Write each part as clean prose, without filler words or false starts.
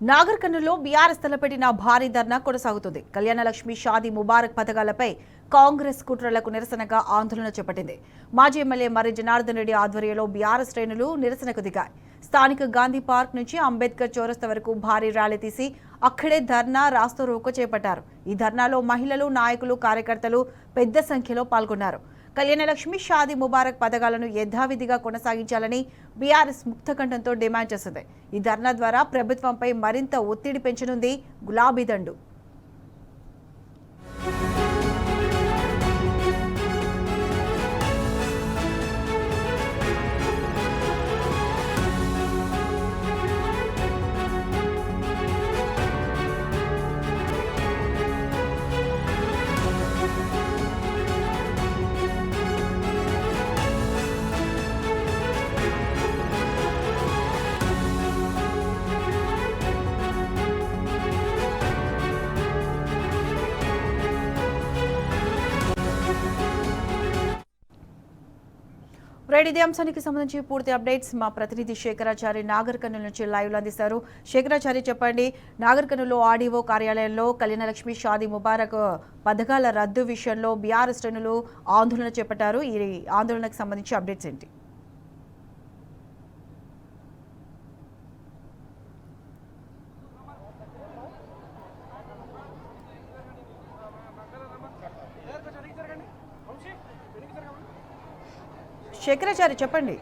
నాగర్ కర్నూలులో బీఆర్ఎస్ తలపెట్టిన భారీ ధర్నా కొనసాగుతుంది. కళ్యాణలక్ష్మి షాదీ ముబారక్ పథకాలపై కాంగ్రెస్ కుట్రలకు నిరసనగా ఆందోళన చేపట్టింది. మాజీ ఎమ్మెల్యే మర్రి జనార్దన్ రెడ్డి ఆధ్వర్యంలో బీఆర్ఎస్ శ్రేణులు నిరసనకు దిగాయి. స్థానిక గాంధీ పార్క్ నుంచి అంబేద్కర్ చౌరస్తా వరకు భారీ ర్యాలీ తీసి అక్కడే ధర్నా రాస్తారోకో చేపట్టారు. ఈ ధర్నాలో మహిళలు, నాయకులు, కార్యకర్తలు పెద్ద సంఖ్యలో పాల్గొన్నారు. కళ్యాణలక్ష్మి షాదీ ముబారక్ పథకాలను యథావిధిగా కొనసాగించాలని బీఆర్ఎస్ ముక్తకంఠంతో డిమాండ్ చేసింది. ఈ ధర్నా ద్వారా ప్రభుత్వంపై మరింత ఒత్తిడి పెంచనుంది గులాబీ దండు. ఇదే అంశానికి సంబంధించి పూర్తి అప్డేట్స్ మా ప్రతినిధి శేఖరాచారి నాగర్ కర్నూలు నుంచి లైవ్లో అందిస్తారు. శేఖరాచారి, చెప్పండి, నాగర్ కర్నూలు ఆర్డీఓ కార్యాలయంలో కళ్యాణలక్ష్మి షాదీ ముబారక్ పథకాల రద్దు విషయంలో బీఆర్ఎస్ శ్రేణులు ఆందోళన చేపట్టారు. ఈ ఆందోళనకు సంబంధించి అప్డేట్స్ ఏంటి? శేఖరాచారి, చెప్పండి.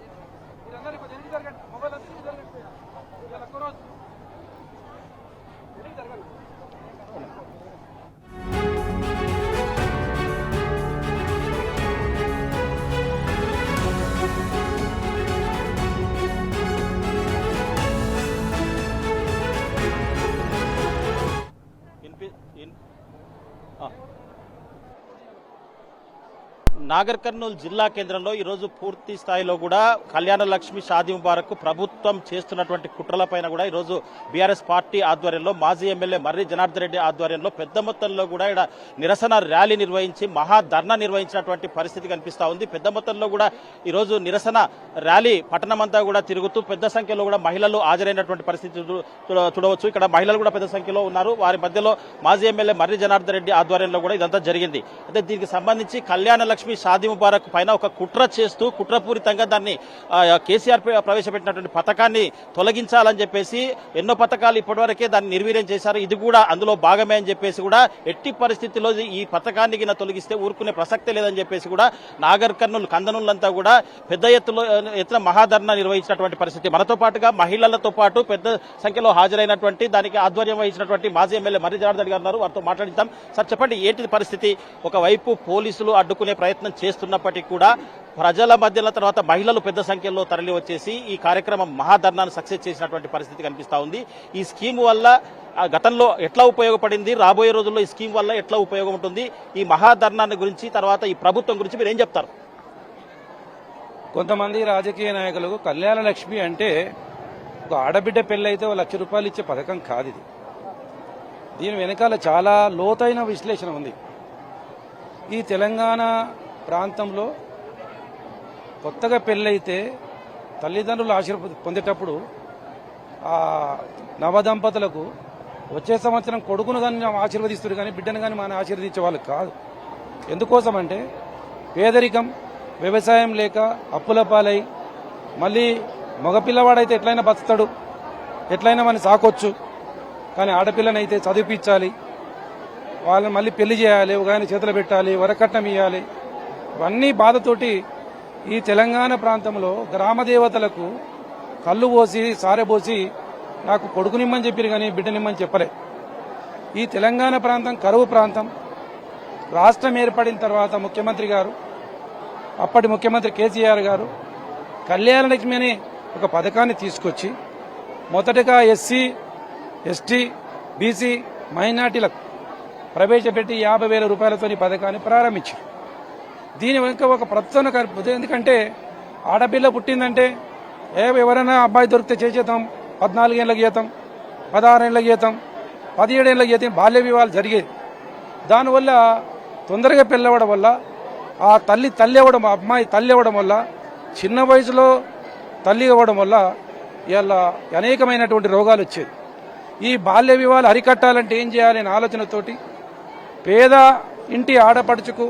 నాగర్ కర్నూలు జిల్లా కేంద్రంలో ఈరోజు పూర్తి స్థాయిలో కూడా కళ్యాణలక్ష్మి షాదీ ముబారక్ ప్రభుత్వం చేస్తున్నటువంటి కుట్రలపైన కూడా ఈరోజు బీఆర్ఎస్ పార్టీ ఆధ్వర్యంలో మాజీ ఎమ్మెల్యే మర్రి జనార్దన్ రెడ్డి ఆధ్వర్యంలో పెద్ద మొత్తంలో కూడా ఇక్కడ నిరసన ర్యాలీ నిర్వహించి మహాధర్నా నిర్వహించినటువంటి పరిస్థితి కనిపిస్తా ఉంది. పెద్ద మొత్తంలో కూడా ఈరోజు నిరసన ర్యాలీ పట్టణమంతా కూడా తిరుగుతూ పెద్ద సంఖ్యలో కూడా మహిళలు హాజరైనటువంటి పరిస్థితి చూడవచ్చు. ఇక్కడ మహిళలు కూడా పెద్ద సంఖ్యలో ఉన్నారు. వారి మధ్యలో మాజీ ఎమ్మెల్యే మర్రి జనార్దన్ రెడ్డి ఆధ్వర్యంలో కూడా ఇదంతా జరిగింది. అయితే దీనికి సంబంధించి కళ్యాణలక్ష్మి షాదీ ముబారక్ పైన ఒక కుట్ర చేస్తూ కుట్రపూరితంగా దాన్ని కేసీఆర్ ప్రవేశపెట్టినటువంటి పథకాన్ని తొలగించాలని చెప్పేసి ఎన్నో పథకాలు ఇప్పటివరకే దాన్ని నిర్వీర్యం చేశారు. ఇది కూడా అందులో భాగమే అని చెప్పేసి కూడా ఎట్టి పరిస్థితుల్లో ఈ పథకాన్ని కింద తొలగిస్తే ఊరుకునే ప్రసక్తే లేదని చెప్పేసి కూడా నాగర్ కర్నూలు కందనూళ్ళంతా కూడా పెద్ద ఎత్తున మహాధర్నా నిర్వహించినటువంటి పరిస్థితి. మనతో పాటుగా మహిళలతో పాటు పెద్ద సంఖ్యలో హాజరైనటువంటి దానికి ఆధ్వర్యం వహించినటువంటి మాజీ ఎమ్మెల్యే మర్రి జనార్దన్ గారు ఉన్నారు. వారితో మాట్లాడిద్దాం. సార్, చెప్పండి, ఏంటి పరిస్థితి? ఒకవైపు పోలీసులు అడ్డుకునే ప్రయత్నం చేస్తున్నప్పటికీ కూడా ప్రజల మధ్యలో తర్వాత మహిళలు పెద్ద సంఖ్యలో తరలి వచ్చేసి ఈ కార్యక్రమం మహాధర్నాను సక్సెస్ చేసినటువంటి పరిస్థితి కనిపిస్తా ఉంది. ఈ స్కీమ్ వల్ల గతంలో ఎట్లా ఉపయోగపడింది, రాబోయే రోజుల్లో ఈ స్కీమ్ వల్ల ఎట్లా ఉపయోగం ఉంటుంది, ఈ మహాధర్నాన్ని గురించి తర్వాత ఈ ప్రభుత్వం గురించి మీరు ఏం చెప్తారు? కొంతమంది రాజకీయ నాయకులకు కళ్యాణలక్ష్మి అంటే ఒక ఆడబిడ్డ పెళ్ళైతే ₹1,00,000 ఇచ్చే పథకం కాదు ఇది. దీని వెనకాల చాలా లోతైన విశ్లేషణ ఉంది. ఈ తెలంగాణ ప్రాంతంలో కొత్తగా పెళ్ళైతే తల్లిదండ్రులు ఆశీర్వాదం పొందేటప్పుడు ఆ నవదంపతులకు వచ్చే సంవత్సరం కొడుకును కానీ ఆశీర్వదిస్తారు, కానీ బిడ్డను కానీ మనం ఆశీర్వదించే వాళ్ళు కాదు. ఎందుకోసమంటే పేదరికం, వ్యవసాయం లేక అప్పుల పాలై మళ్ళీ మగపిల్లవాడైతే ఎట్లయినా బతుకుతాడు, ఎట్లయినా మనం సాకొచ్చు. కానీ ఆడపిల్లనైతే చదివించాలి, వాళ్ళని మళ్ళీ పెళ్లి చేయాలి, ఒక ఆయన చేతులు పెట్టాలి, వరకట్నం ఇవ్వాలి. ఇవన్నీ బాధతోటి ఈ తెలంగాణ ప్రాంతంలో గ్రామదేవతలకు కళ్ళు పోసి సారెపోసి నాకు కొడుకునిమ్మని చెప్పారు, కానీ బిడ్డనిమ్మని చెప్పలే. ఈ తెలంగాణ ప్రాంతం కరువు ప్రాంతం. రాష్ట్రం ఏర్పడిన తర్వాత ముఖ్యమంత్రి గారు, అప్పటి ముఖ్యమంత్రి కేసీఆర్ గారు కళ్యాణలక్ష్మి అనే ఒక పథకాన్ని తీసుకొచ్చి మొదటగా ఎస్సీ, ఎస్టీ, బీసీ, మైనార్టీలకు ప్రవేశపెట్టి ₹50,000 ఈ పథకాన్ని ప్రారంభించారు. దీని వెనుక ఒక ప్రధాన ఎందుకంటే ఆడపిల్ల పుట్టిందంటే ఎవరైనా అబ్బాయి దొరికితే చేసేద్దాం, 14 ఏళ్ళకి జీతం, 16 ఏళ్ళకి జీతం, 17 ఏళ్ళకి జీతం బాల్య వివాహాలు జరిగేది. దానివల్ల తొందరగా పెళ్ళవడం వల్ల ఆ తల్లి అవ్వడం, అమ్మాయి తల్లి అవ్వడం వల్ల, చిన్న వయసులో తల్లి అవ్వడం వల్ల ఇలా అనేకమైనటువంటి రోగాలు వచ్చేది. ఈ బాల్య వివాహాలు అరికట్టాలంటే ఏం చేయాలి అనే ఆలోచనతోటి పేద ఇంటి ఆడపడుచుకు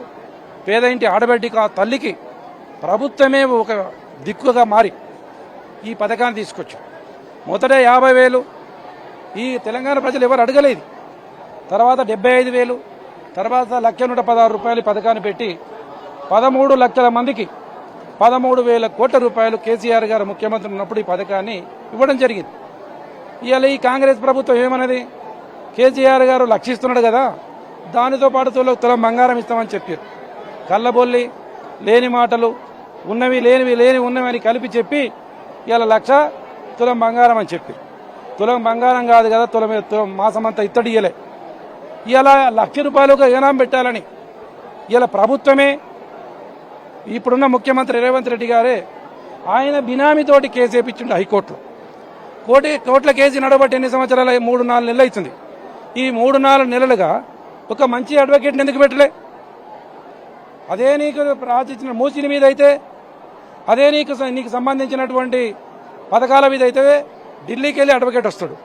పేద ఇంటి ఆడబిడ్డకి ఆ తల్లికి ప్రభుత్వమే ఒక దిక్కుగా మారి ఈ పథకాన్ని తీసుకొచ్చు. మొదట 50,000 ఈ తెలంగాణ ప్రజలు ఎవరు అడగలేదు. తర్వాత 75,000, తర్వాత 1,116 రూపాయలు పథకాన్ని పెట్టి 13 లక్షల మందికి 13,000 కోట్ల రూపాయలు కేసీఆర్ గారు ముఖ్యమంత్రి ఉన్నప్పుడు ఈ పథకాన్ని ఇవ్వడం జరిగింది. ఇవాళ ఈ కాంగ్రెస్ ప్రభుత్వం ఏమన్నది, కేసీఆర్ గారు లక్షిస్తున్నాడు కదా, దానితో పాటు తులం బంగారం ఇస్తామని చెప్పారు. కళ్ళబొల్లి లేని మాటలు, ఉన్నవి లేనివి లేని ఉన్నవి అని కలిపి చెప్పి ఇవాళ 1,00,000 తులం బంగారం అని చెప్పి, తులం బంగారం కాదు కదా, తులం మాసమంతా ఇత్తడి ఇయ్యలే. ఇవాళ 1,00,000 రూపాయలకు ఇనాం పెట్టాలని ఇవాళ ప్రభుత్వమే, ఇప్పుడున్న ముఖ్యమంత్రి రేవంత్ రెడ్డి గారే ఆయన బినామీతోటి కేసు వేయించిండు హైకోర్టులో. కోట్ల కేసు నడబట్టి ఎన్ని సంవత్సరాలు? 3-4 నెలలు అవుతుంది. ఈ 3-4 నెలలుగా ఒక మంచి అడ్వకేట్ని ఎందుకు పెట్టలే? అదే నీకు రాజించిన మూసిన మీద అయితే, అదే నీకు సంబంధించినటువంటి పథకాల మీద అయితే ఢిల్లీకి వెళ్ళి అడ్వకేట్ వస్తాడు.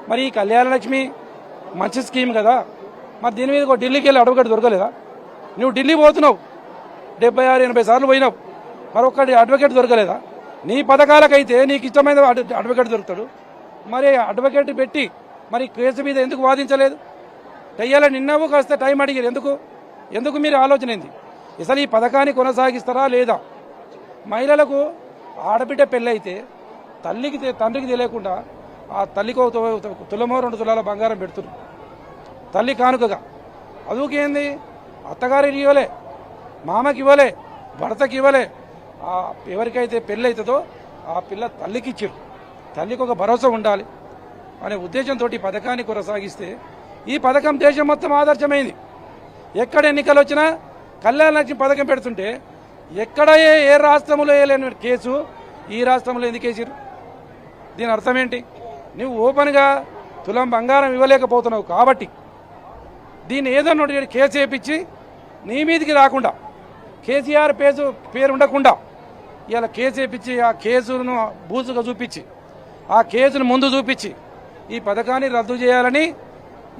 మరి ఈ కళ్యాణ లక్ష్మి మంచి స్కీమ్ కదా, మరి దీని మీద ఢిల్లీకి వెళ్ళి అడ్వకేట్ దొరకలేదా? నువ్వు ఢిల్లీ పోతున్నావు, 76-80 సార్లు పోయినావు, మరొకటి అడ్వకేట్ దొరకలేదా? నీ పథకాలకైతే నీకు ఇష్టమైన అడ్వకేట్ దొరుకుతాడు. మరి అడ్వకేట్ పెట్టి మరి కేసు మీద ఎందుకు వాదించలేదు? చెయ్యాలని నిన్నవు కాస్త టైం అడిగారు. ఎందుకు మీరు ఆలోచన ఏంది? అసలు ఈ పథకాన్ని కొనసాగిస్తారా లేదా? మహిళలకు ఆడబిడ్డ పెళ్ళైతే తండ్రికి తెలియకుండా ఆ తల్లికి 1 తులమో 2 తులాల బంగారం పెడుతున్నారు తల్లి కానుకగా. అదుకేంది? అత్తగారికి ఇవ్వలే, మామకి ఇవ్వలే, భర్తకి ఇవ్వలే. ఎవరికైతే పెళ్ళైతుందో ఆ పిల్ల తల్లికి ఇచ్చారు. తల్లికి ఒక భరోసా ఉండాలి అనే ఉద్దేశంతో ఈ పథకాన్ని కొనసాగిస్తే ఈ పథకం దేశం మొత్తం ఆదర్శమైంది. ఎక్కడ ఎన్నికలు వచ్చినా కళ్యాణ లక్ష్మి పథకం పెడుతుంటే ఎక్కడ ఏ రాష్ట్రంలో వేయలేని కేసు ఈ రాష్ట్రంలో ఎందుకు వేసారు? దీని అర్థం ఏంటి? నువ్వు ఓపెన్గా తులం బంగారం ఇవ్వలేకపోతున్నావు కాబట్టి దీన్ని ఏదన్నా కేసు వేయించి నీ మీదికి రాకుండా, కేసీఆర్ పేరు ఉండకుండా ఇలా కేసు వేయించి ఆ కేసును బూజుగా చూపించి ఆ కేసును ముందు చూపించి ఈ పథకాన్ని రద్దు చేయాలని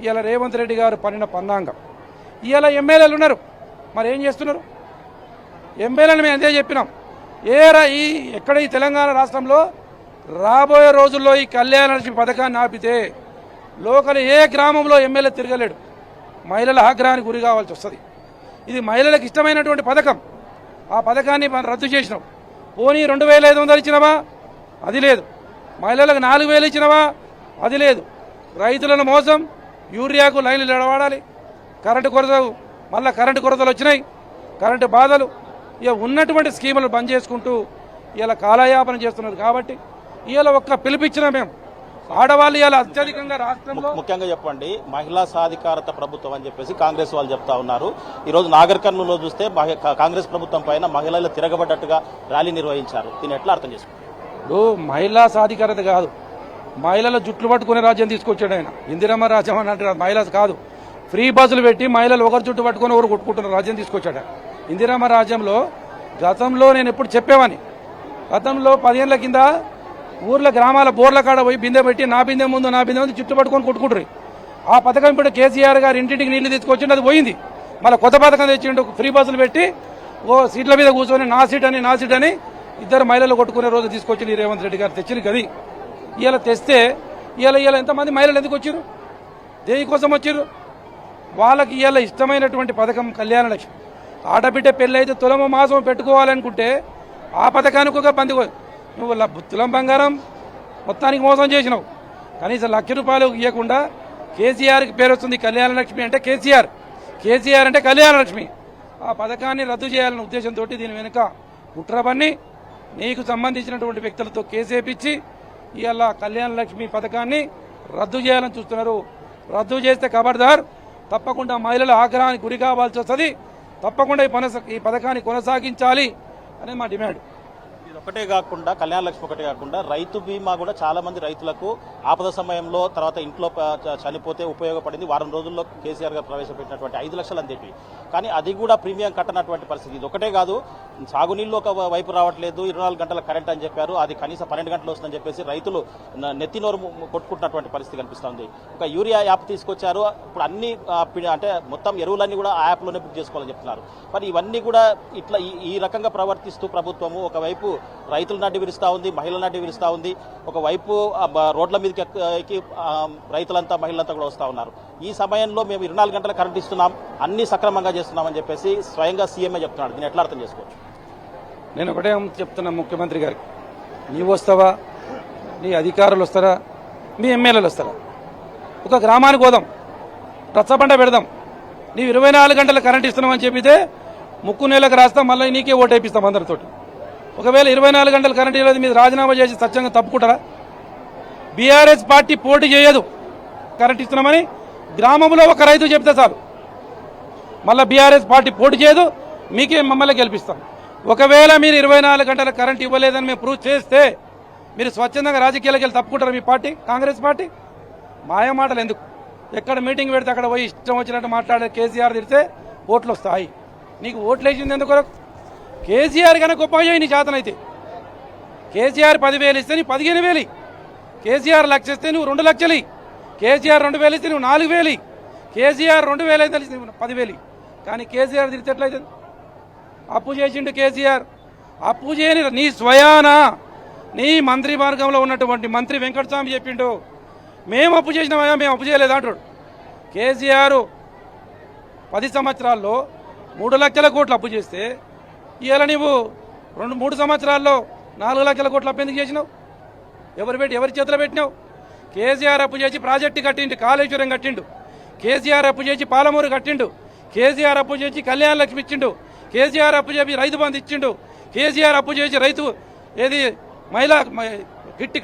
ఇలా రేవంత్ రెడ్డి గారు పన్నిన పన్నాంగం. ఇలా ఎమ్మెల్యేలు ఉన్నారు, మరి ఏం చేస్తున్నారు? ఎమ్మెల్యేలు మేము అదే చెప్పినాం. ఎక్కడ ఈ తెలంగాణ రాష్ట్రంలో రాబోయే రోజుల్లో ఈ కళ్యాణ లక్ష్మి పథకాన్ని ఆపితే లోకల్ ఏ గ్రామంలో ఎమ్మెల్యే తిరగలేడు. మహిళల ఆగ్రహానికి గురి కావాల్సి వస్తుంది. ఇది మహిళలకు ఇష్టమైనటువంటి పథకం. ఆ పథకాన్ని మనం రద్దు చేసినాం. పోనీ 2,500 ఇచ్చినవా? అది లేదు. మహిళలకు 4,000 ఇచ్చినవా? అది లేదు. రైతులను మోసం, యూరియాకు లైన్లు నిలబడాలి, కరెంటు కొరతలు వచ్చినాయి, కరెంటు బాధలు, ఇక ఉన్నటువంటి స్కీములు బంద్ చేసుకుంటూ ఇలా కాలయాపన చేస్తున్నారు. కాబట్టి ఇలా ఒక్క పిలిపించిన మేము ఆడవాళ్ళు ఇలా అత్యధికంగా రాష్ట్రంలో ముఖ్యంగా చెప్పండి, మహిళా సాధికారత ప్రభుత్వం అని చెప్పేసి కాంగ్రెస్ వాళ్ళు చెప్తా ఉన్నారు. ఈరోజు నాగర్ కర్నూలులో చూస్తే కాంగ్రెస్ ప్రభుత్వం పైన మహిళలు తిరగబడ్డట్టుగా ర్యాలీ నిర్వహించారు. దీన్ని ఎట్లా అర్థం చేసుకుంటారు? మహిళా సాధికారత కాదు, మహిళల జుట్లు పట్టుకునే రాజ్యం తీసుకొచ్చాడు ఆయన. ఇందిరమ్మ రాజ్యం అని అంటే మహిళ కాదు. ఫ్రీ బస్సులు పెట్టి మహిళలు ఒకరి జుట్టు పట్టుకుని ఒకరు కొట్టుకుంటున్న రాజ్యం తీసుకొచ్చాడు. ఇందిరమ్మ రాజ్యంలో గతంలో నేను ఎప్పుడు చెప్పేవాని, గతంలో 10 ఏళ్ల కింద ఊర్ల గ్రామాల బోర్ల కాడ పోయి బిందె పెట్టి నా బిందె ముందు చుట్టూ పట్టుకొని కొట్టుకుంటారు. ఆ పథకం ఇప్పుడు కేసీఆర్ గారు ఇంటింటికి నీళ్లు తీసుకొచ్చిండు, అది పోయింది. మళ్ళీ కొత్త పథకం తెచ్చిండు, ఫ్రీ బస్సులు పెట్టి సీట్ల మీద కూర్చొని నా సీట్ అని ఇద్దరు మహిళలు కొట్టుకునే రోజు తీసుకొచ్చింది రేవంత్ రెడ్డి గారు తెచ్చింది గది. ఇలా తెస్తే ఇలా ఎంతమంది మహిళలు ఎందుకు వచ్చారు? దేనికోసం వచ్చారు? వాళ్ళకి ఇలా ఇష్టమైనటువంటి పథకం కళ్యాణ లక్ష్మి. ఆడబిడ్డ పెళ్ళైతే తులమ మాసం పెట్టుకోవాలనుకుంటే ఆ పథకానికి ఒక బంది. నువ్వు తులం బంగారం మొత్తానికి మోసం చేసినావు. కనీసం 1,00,000 రూపాయలు ఇవ్వకుండా కేసీఆర్కి పేరు వస్తుంది. కళ్యాణ లక్ష్మి అంటే కేసీఆర్ అంటే కళ్యాణ లక్ష్మి. ఆ పథకాన్ని రద్దు చేయాలనే ఉద్దేశంతో దీని వెనుక కుట్రబన్ని నీకు సంబంధించినటువంటి వ్యక్తులతో కేసు వేయించి ఇవాళ కళ్యాణ లక్ష్మి పథకాన్ని రద్దు చేయాలని చూస్తున్నారు. రద్దు చేస్తే ఖబర్దార్, తప్పకుండా మహిళల ఆగ్రహానికి గురి కావాల్సి వస్తుంది. తప్పకుండా ఈ పథకాన్ని కొనసాగించాలి అని మా డిమాండ్. ఒకటే కాకుండా కళ్యాణ లక్ష్మి ఒకటే కాకుండా రైతు బీమా కూడా చాలా మంది రైతులకు ఆపద సమయంలో తర్వాత ఇంట్లో చనిపోతే ఉపయోగపడింది. వారం రోజుల్లో కేసీఆర్ గారు ప్రవేశపెట్టినటువంటి 5 లక్షలు అందేటివి. కానీ అది కూడా ప్రీమియం కట్టనటువంటి పరిస్థితి. ఇది ఒకటే కాదు, సాగునీళ్ళు ఒక వైపు రావట్లేదు, 24 గంటల కరెంట్ అని చెప్పారు, అది కనీసం 12 గంటలు వస్తుందని చెప్పేసి రైతులు నెత్తినోరు కొట్టుకుంటున్నటువంటి పరిస్థితి కనిపిస్తుంది. ఒక యూరియా యాప్ తీసుకొచ్చారు, ఇప్పుడు అన్ని అంటే మొత్తం ఎరువులన్నీ కూడా ఆ యాప్లోనే బుక్ చేసుకోవాలని చెప్తున్నారు. మరి ఇవన్నీ కూడా ఇట్లా ఈ రకంగా ప్రవర్తిస్తూ ప్రభుత్వము ఒకవైపు రైతుల నాటి విరుస్తూ ఉంది, మహిళల నాటి విరుస్తూ ఉంది, ఒకవైపు రోడ్ల మీదకి ఎక్కి రైతులంతా మహిళలంతా కూడా వస్తూ ఉన్నారు. ఈ సమయంలో మేము 24 గంటల కరెంట్ ఇస్తున్నాం, అన్ని సక్రమంగా చేస్తున్నామని చెప్పేసి స్వయంగా సీఎంఏ చెప్తున్నాడు. దీన్ని ఎట్లా అర్థం చేసుకోవచ్చు? నేను ఒకటే చెప్తున్నా ముఖ్యమంత్రి గారికి, నీవు వస్తావా, నీ అధికారులు వస్తారా, మీ ఎమ్మెల్యేలు వస్తారా? ఒక గ్రామానికి పోదాం, రచ్చబండ పెడదాం, నీవు 24 గంటల కరెంట్ ఇస్తున్నామని చెప్పితే ముక్కు నెలకు రాస్తాం, మళ్ళీ నీకే ఓటు వేయిస్తాం అందరితోటి. ఒకవేళ 24 గంటల కరెంట్ ఇవ్వలేదు, మీరు రాజీనామా చేసి సత్యంగా తప్పుకుంటారా? బీఆర్ఎస్ పార్టీ పోటీ చేయదు కరెంట్ ఇస్తున్నామని గ్రామంలో ఒక రైతు చెప్తే చాలు, మళ్ళీ బీఆర్ఎస్ పార్టీ పోటీ చేయదు, మీకే మమ్మల్ని గెలిపిస్తాం. ఒకవేళ మీరు 24 గంటల కరెంట్ ఇవ్వలేదని మేము ప్రూవ్ చేస్తే మీరు స్వచ్ఛందంగా రాజకీయాలకు వెళ్ళి తప్పుకుంటారు మీ పార్టీ, కాంగ్రెస్ పార్టీ? మాయ మాటలు ఎందుకు? ఎక్కడ మీటింగ్ పెడితే అక్కడ పోయి ఇష్టం వచ్చినట్టు మాట్లాడే కేసీఆర్ తిడితే ఓట్లు వస్తాయి. నీకు ఓట్లు వేసింది ఎందుకు? కేసీఆర్ కన్నా గొప్పగా చేయి నీ చేతనైతే. కేసీఆర్ 10,000 ఇస్తే నీ 15,000, కేసీఆర్ 1,00,000 ఇస్తే నువ్వు 2 లక్షలు, కేసీఆర్ 2,000 ఇస్తే నువ్వు 4,000, కేసీఆర్ 2,000 అయితే నువ్వు 10,000. కానీ కేసీఆర్ తిరిగితే ఎట్లయితుంది? అప్పు చేసిండు కేసీఆర్. అప్పు చేయని నీ స్వయాన నీ మంత్రి మార్గంలో ఉన్నటువంటి మంత్రి వెంకటస్వామి చెప్పిండు, మేము అప్పు చేసినామా, మేము అప్పు చేయలేదు అంటాడు. కేసీఆర్ 10 సంవత్సరాల్లో 3 లక్షల కోట్లు అప్పు చేస్తే ఇవాళ నీవు 2-3 సంవత్సరాల్లో 4 లక్షల కోట్లు అప్పు ఎందుకు చేసినావు? ఎవరి చేతిలో పెట్టినావు? కేసీఆర్ అప్పు చేసి ప్రాజెక్టు కట్టిండు, కాళేశ్వరం కట్టిండు, కేసీఆర్ అప్పు చేసి పాలమూరు కట్టిండు, కేసీఆర్ అప్పు చేసి కళ్యాణ లక్ష్మి ఇచ్చిండు, కేసీఆర్ అప్పు చేసి రైతు బంధు ఇచ్చిండు, కేసీఆర్ అప్పు చేసి రైతు మహిళా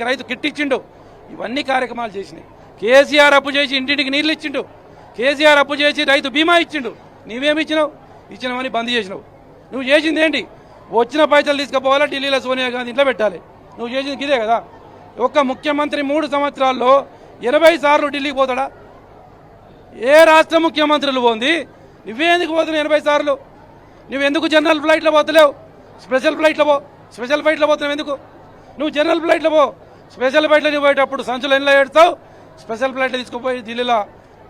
రైతు కిట్ ఇచ్చిండు. ఇవన్నీ కార్యక్రమాలు చేసినాయి. కేసీఆర్ అప్పు చేసి ఇంటింటికి నీళ్లు ఇచ్చిండు, కేసీఆర్ అప్పు చేసి రైతు బీమా ఇచ్చిండు. నీవేమి ఇచ్చినావు? ఇచ్చినామని బంద్ చేసినావు. నువ్వు చేసింది ఏంటి? వచ్చిన పైసలు తీసుకుపోవాలా, ఢిల్లీలో సోనియా గాంధీ ఇంట్లో పెట్టాలి. నువ్వు చేసింది ఇదే కదా. ఒక్క ముఖ్యమంత్రి 3 సంవత్సరాల్లో 20 సార్లు ఢిల్లీకి పోతాడా? ఏ రాష్ట్ర ముఖ్యమంత్రులు పోంది? నువ్వేందుకు పోతున్నావు 80 సార్లు? నువ్వెందుకు జనరల్ ఫ్లైట్లో పోతలేవు? స్పెషల్ ఫ్లైట్లో పో. స్పెషల్ ఫ్లైట్లో పోతున్నావు ఎందుకు? నువ్వు జనరల్ ఫ్లైట్లో పో. స్పెషల్ ఫ్లైట్లో నువ్వు పోయేటప్పుడు సంచులు ఎన్నిలో ఏడుతావు, స్పెషల్ ఫ్లైట్లో తీసుకుపోయి ఢిల్లీలో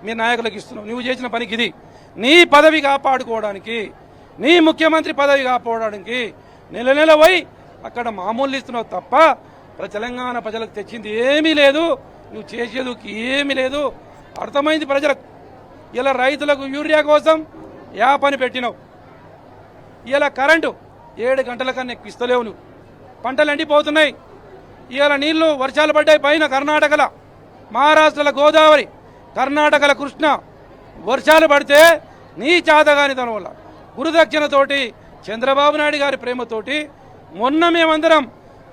మీ నాయకులకు ఇస్తున్నావు. నువ్వు చేసిన పనికి ఇది. నీ పదవి కాపాడుకోవడానికి, నీ ముఖ్యమంత్రి పదవి కాపాడడానికి నెల పోయి అక్కడ మామూలు ఇస్తున్నావు తప్ప తెలంగాణ ప్రజలకు తెచ్చింది ఏమీ లేదు. నువ్వు చేసేది ఏమీ లేదు. అర్థమైంది ప్రజలకు. ఇలా రైతులకు యూరియా కోసం పని పెట్టినావు. ఇలా కరెంటు 7 గంటల కన్నా ఎక్కువ ఇస్తలేవు నువ్వు. పంటలు ఎండిపోతున్నాయి. ఇవాళ నీళ్లు వర్షాలు పడ్డాయి పైన కర్ణాటకల, మహారాష్ట్రల గోదావరి, కర్ణాటకల కృష్ణ. వర్షాలు పడితే నీ చాతగానితనం వల్ల గురుదక్షిణతోటి చంద్రబాబు నాయుడు గారి ప్రేమతోటి మొన్న మేమందరం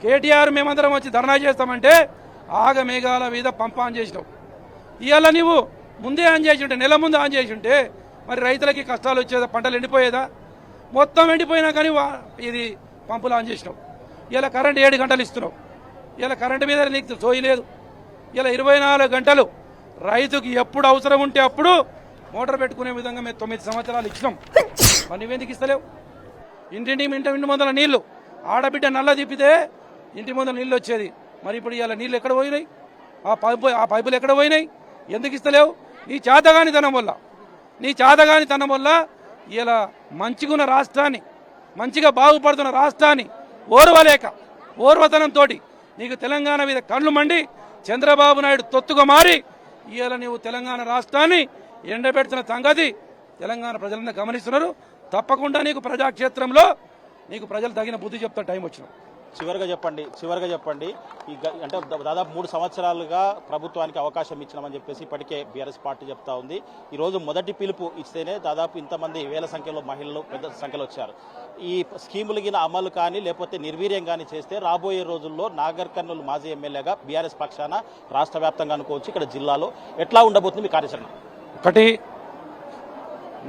కేటీఆర్ మేమందరం వచ్చి ధర్నా చేస్తామంటే ఆగమేఘాల మీద పంపాన్ చేసినావు. ఇవాళ నువ్వు ముందే ఆన్ చేసి ఉంటే, నెల ముందు ఆన్ చేసి ఉంటే మరి రైతులకి కష్టాలు వచ్చేదా? పంటలు ఎండిపోయేదా? మొత్తం ఎండిపోయినా కానీ ఇది పంపులు ఆన్ చేసినావు. ఇలా కరెంట్ 7 గంటలు ఇస్తున్నావు. ఇలా కరెంటు మీద నీకు సోయలేదు. ఇలా 24 గంటలు రైతుకి ఎప్పుడు అవసరం ఉంటే అప్పుడు మోటార్ పెట్టుకునే విధంగా మేము 9 సంవత్సరాలు ఇచ్చినాం. మరి నువ్వెందుకు ఇస్తలేవు? ఇంటి ముందర నీళ్లు, ఆడబిడ్డ నల్ల తిప్పితే ఇంటి ముందర నీళ్ళు వచ్చేది. మరి ఇప్పుడు ఇలా నీళ్ళు ఎక్కడ పోయినాయి? ఆ పైపులు ఎక్కడ పోయినాయి? ఎందుకు ఇస్తలేవు? నీ చేతగానితనం వల్ల ఇలా మంచిగున్న రాష్ట్రాన్ని, మంచిగా బాగుపడుతున్న రాష్ట్రాన్ని ఓర్వతనంతో నీకు తెలంగాణ మీద కళ్ళు మండి చంద్రబాబు నాయుడు తొత్తుగా మారి ఇవాళ నీవు తెలంగాణ రాష్ట్రాన్ని ఎండబెడుతున్న సంగతి తెలంగాణ ప్రజలందరూ గమనిస్తున్నారు. తప్పకుండా నీకు ప్రజాక్షేత్రంలో నీకు ప్రజలు తగిన బుద్ధి చెప్తా టైం వచ్చిన. చివరిగా చెప్పండి అంటే దాదాపు 3 సంవత్సరాలుగా ప్రభుత్వానికి అవకాశం ఇచ్చినామని చెప్పేసి ఇప్పటికే బీఆర్ఎస్ పార్టీ చెప్తా ఉంది. ఈరోజు మొదటి పిలుపు ఇస్తేనే దాదాపు ఇంతమంది వేల సంఖ్యలో మహిళలు పెద్ద సంఖ్యలో వచ్చారు. ఈ స్కీములగిన అమలు కానీ లేకపోతే నిర్వీర్యం కానీ చేస్తే రాబోయే రోజుల్లో నాగర్ కర్నూలు మాజీ ఎమ్మెల్యేగా బీఆర్ఎస్ పక్షాన రాష్ట్ర వ్యాప్తంగా అనుకోవచ్చు, ఇక్కడ జిల్లాలో ఎట్లా ఉండబోతుంది మీ కార్యాచరణ? ఒకటి,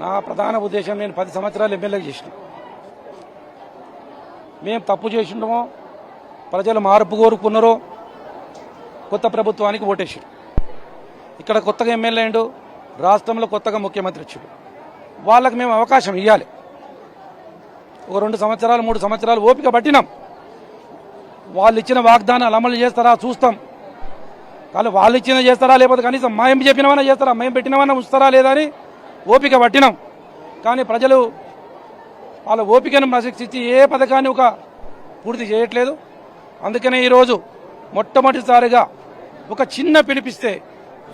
నా ప్రధాన ఉద్దేశం, నేను 10 సంవత్సరాలు ఎమ్మెల్యేగా చేసిన. మేము తప్పు చేసిండమో ప్రజలు మార్పు కోరుకున్నారో కొత్త ప్రభుత్వానికి ఓటేసారు. ఇక్కడ కొత్తగా ఎమ్మెల్యే అయిండు, రాష్ట్రంలో కొత్తగా ముఖ్యమంత్రి వచ్చాడు. వాళ్ళకి మేము అవకాశం ఇవ్వాలి. ఒక 2 సంవత్సరాలు 3 సంవత్సరాలు ఓపిక పట్టినాం. వాళ్ళు ఇచ్చిన వాగ్దానాలు అమలు చేస్తారా చూస్తాం. కానీ వాళ్ళు ఇచ్చిన చేస్తారా, లేకపోతే కనీసం మేము చెప్పినవన్నా చేస్తారా, మేము పెట్టినవన్నా ఉంచుతారా లేదా అని ఓపిక పట్టినాం. కానీ ప్రజలు వాళ్ళ ఓపికను ప్రశిక్షించి ఏ పథకాన్ని పూర్తి చేయట్లేదు. అందుకనే ఈరోజు మొట్టమొదటిసారిగా ఒక చిన్న పిలిపిస్తే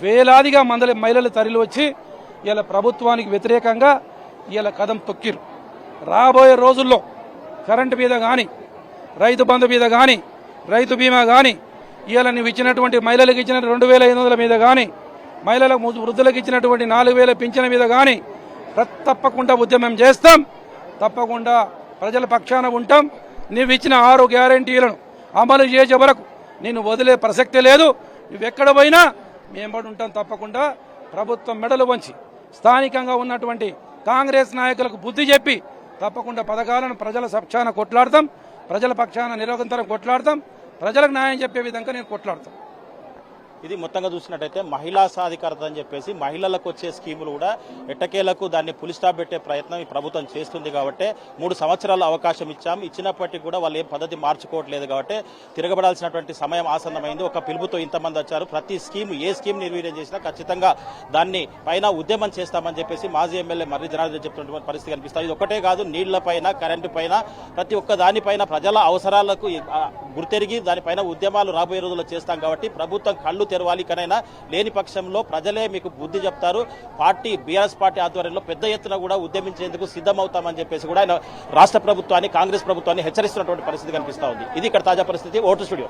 వేలాదిగా మహిళలు తరలి వచ్చి ఇలా ప్రభుత్వానికి వ్యతిరేకంగా ఇలా కదం తొక్కిరు. రాబోయే రోజుల్లో కరెంటు మీద కానీ, రైతు బంధు మీద కానీ, రైతు బీమా కానీ, ఇలా నువ్వు ఇచ్చినటువంటి మహిళలకు ఇచ్చిన 2,500 మీద కానీ, మహిళలకు వృద్ధులకు ఇచ్చినటువంటి 4,000 పింఛన్ మీద కానీ తప్పకుండా ఉద్యమం చేస్తాం. తప్పకుండా ప్రజల పక్షాన ఉంటాం. నువ్వు ఇచ్చిన 6 గ్యారంటీలను అమలు చేసే వరకు నేను వదిలే ప్రసక్తే లేదు. నువ్వెక్కడ పోయినా మేంబడి ఉంటాం. తప్పకుండా ప్రభుత్వం మెడలు వంచి స్థానికంగా ఉన్నటువంటి కాంగ్రెస్ నాయకులకు బుద్ధి చెప్పి తప్పకుండా పథకాలను ప్రజల పక్షాన కొట్లాడతాం. ప్రజల పక్షాన నిరంతరం కొట్లాడతాం. ప్రజలకు న్యాయం చెప్పే విధంగా నేను కొట్లాడతాం. ఇది మొత్తంగా చూసినట్టయితే మహిళా సాధికారత అని చెప్పేసి మహిళలకు వచ్చే స్కీములు కూడా ఎట్టకేలకు దాన్ని పులి స్టాప్ పెట్టే ప్రయత్నం ఈ ప్రభుత్వం చేస్తుంది. కాబట్టి 3 సంవత్సరాల అవకాశం ఇచ్చినప్పటికీ కూడా వాళ్ళు ఏం పద్ధతి మార్చుకోవట్లేదు. కాబట్టి తిరగబడాల్సినటువంటి సమయం ఆసన్నమైంది. ఒక పిలుపుతో ఇంతమంది వచ్చారు. ప్రతి స్కీమ్ ఏ స్కీమ్ నిర్వీర్యం చేసినా ఖచ్చితంగా దాన్ని పైన ఉద్యమం చేస్తామని చెప్పేసి మాజీ ఎమ్మెల్యే మర్రి జనార్దన్ చెప్తున్నటువంటి పరిస్థితి కనిపిస్తుంది. ఇది ఒకటే కాదు, నీళ్లపైన, కరెంటు పైన, ప్రతి ఒక్క దానిపైన ప్రజల అవసరాలకు గుర్తెరిగి దానిపైన ఉద్యమాలు రాబోయే రోజుల్లో చేస్తాం. కాబట్టి ప్రభుత్వం కళ్ళు తెరవాలి. కనైనా లేని పక్షంలో ప్రజలే మీకు బుద్ధి చెప్తారు. బీఆర్ఎస్ పార్టీ ఆధ్వర్యంలో పెద్ద ఎత్తున కూడా ఉద్యమించేందుకు సిద్ధమవుతామని చెప్పేసి కూడా ఆయన రాష్ట్ర ప్రభుత్వాన్ని, కాంగ్రెస్ ప్రభుత్వాన్ని హెచ్చరిస్తున్నటువంటి పరిస్థితి కనిపిస్తా ఉంది. ఇది ఇక్కడ తాజా పరిస్థితి. Vote studio.